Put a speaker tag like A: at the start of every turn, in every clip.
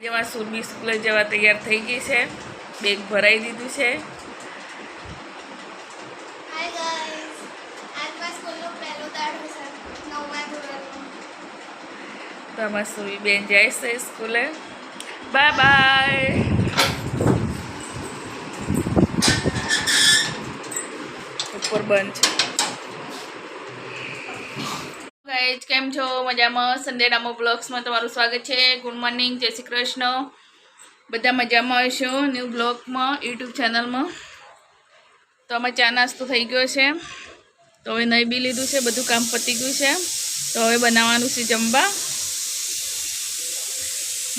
A: જેમાં સુરભી સ્કૂલે જવા તૈયાર થઈ ગઈ છે, બેગ ભરાઈ દીધું છે।
B: હાય ગાઈસ, આજમાં સ્કૂલનો પહેલો દાડો છે, 9મા ધોરણનો।
A: તો અમારી સુરભી બેન જાય છે સ્કૂલે। Bye bye. ઉપર બંધ છે। ગાઈસ કેમ છો? મજામાં? સંડે નામો બ્લોગ્સમાં તમારું સ્વાગત છે। ગુડ મોર્નિંગ, જય શ્રી કૃષ્ણ। બધા મજામાં હશો ન્યૂ બ્લોગમાં યુટ્યુબ ચેનલમાં। તો અમે ચા નાસ્તો થઈ ગયો છે, તો હવે નહીં બી લીધું છે, બધું કામ પતી ગયું છે। તો હવે બનાવવાનું છે જમવા।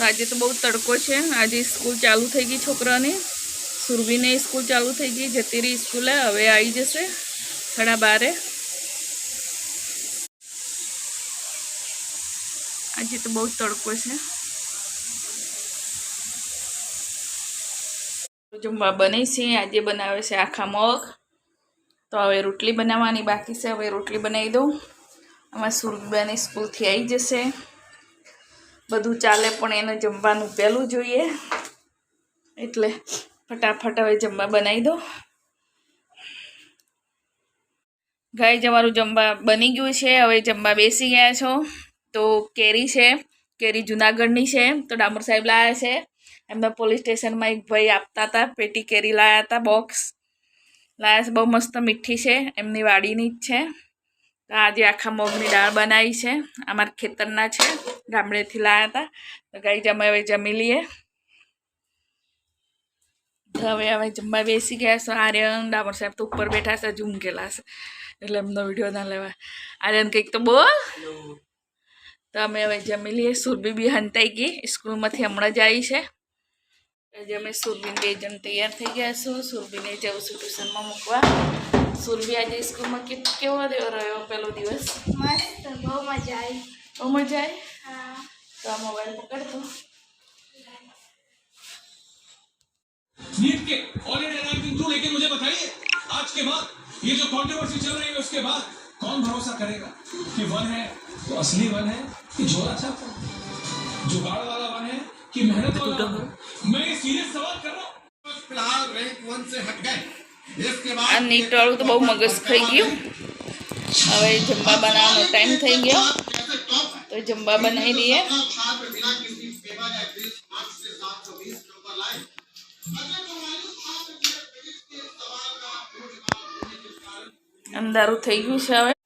A: આજે તો બહુ તડકો છે, આજે સ્કૂલ ચાલુ થઈ ગઈ છોકરાની। સુરભીને સ્કૂલ ચાલુ થઈ ગઈ, જતી રહી સ્કૂલે, હવે આવી જશે 12:30। આજે તો બહુ તડકો છે। જમવા બની છે, આજે બનાવે છે આખા મગ। તો હવે રોટલી બનાવવાની બાકી છે, હવે રોટલી બનાવી દઉં। આમાં સુરભીની સ્કૂલથી આવી જશે, બધું ચાલે પણ એને જમવાનું પહેલું જોઈએ, એટલે ફટાફટ હવે જમવા બનાવી દો। ગાય તમારું જમવા બની ગયું છે, હવે જમવા બેસી ગયા છો। તો કેરી છે, કેરી જુનાગઢની છે, તો ડામોર સાહેબ લાવ્યા છે। એમના પોલીસ સ્ટેશનમાં એક ભાઈ આપતા હતા, પેટી કેરી લાવ્યા હતા, બોક્સ લાવ્યા છે, બહુ મસ્ત મીઠી છે, એમની વાડીની જ છે। તો આજે આખા મગની દાળ બનાવી છે, અમારા ખેતરના છે, ગામડેથી લાવ્યા હતા। તો ગાય અમે હવે જમી લઈએ। હવે જમવા બેસી ગયા છે। આર્યન ડામોર સાહેબ તો ઉપર બેઠા છે, હજુ ઊંઘેલા છે, એટલે એમનો વિડીયો ના લેવા। આર્યન કંઈક તો બોલ। તો અમે હવે જમી લઈએ। સુરભી બી હંતાઈ ગઈ, સ્કૂલમાંથી હમણાં જ આવી છે। આજે અમે સુરભીને 2 જણ તૈયાર થઈ ગયા છું। સુરભીને જવું છું ટ્યુશનમાં મૂકવા। સુરભી આજે સ્કૂલમાં કેવો રહ્યો પહેલો દિવસ?
B: મસ્ત, બહુ મજા આવી।
A: બહુ મજા આવી?
B: હા।
A: તો આ મોબાઈલ પકડતો।
C: नीट के ऑलरेडी रैंकिंग थ्रू, लेकिन मुझे बताइए आज के बाद ये जो कंट्रोवर्सी चल रही है उसके बाद कौन भरोसा करेगा कि वन है तो असली वन है कि झोला छाप है, जुगाड़ वाला वन है कि मेहनत वाला वन है? मैं ये सीरियस सवाल कर रहा हूं। फिलहाल रैंक 1 से हट गए, इसके बाद
A: આ નીટ વાળું તો બહુ મગજ ખાઈ ગયું। હવે જમવા બનાવવાનો ટાઈમ થઈ ગયો, તો જમવા બનાવી દઈએ। અંધારું થઈ ગયું છે, હવે